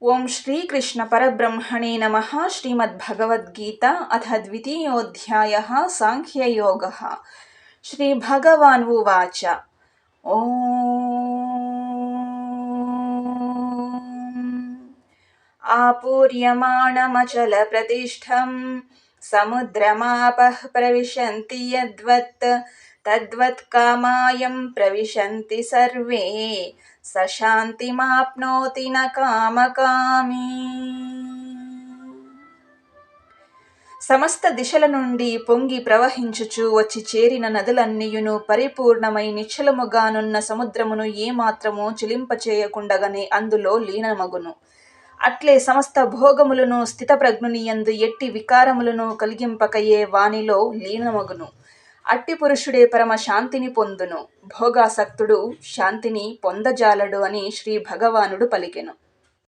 ఓం శ్రీకృష్ణ పరబ్రహ్మణే నమః. శ్రీమద్భగవద్గీత అథ ద్వితీయోऽధ్యాయः సాంఖ్యయోగः. శ్రీభగవాన్ ఉవాచ. ఓం ఆపూర్యమాణమచలప్రతిష్ఠం సముద్రమాపః ప్రవిశంతి యద్వత్ తద్వత్ కామాయం ప్రవిశంతి సర్వే స శాంతిమాప్నోతి న కామకామీ. సమస్త దిశల నుండి పొంగి ప్రవహించుచు వచ్చి చేరిన నదులన్నీయును పరిపూర్ణమై నిశ్చలముగానున్న సముద్రమును ఏమాత్రము చిలింపచేయకుండగనే అందులో లీనమగును. అట్లే సమస్త భోగములను స్థితప్రజ్ఞుని యందు ఎట్టి వికారములను కలిగింపకయే వానిలో లీనమగును. అట్టి పురుషుడే పరమ శాంతిని పొందును. భోగాసక్తుడు శాంతిని పొందజాలడు అని శ్రీ భగవానుడు పలికెను.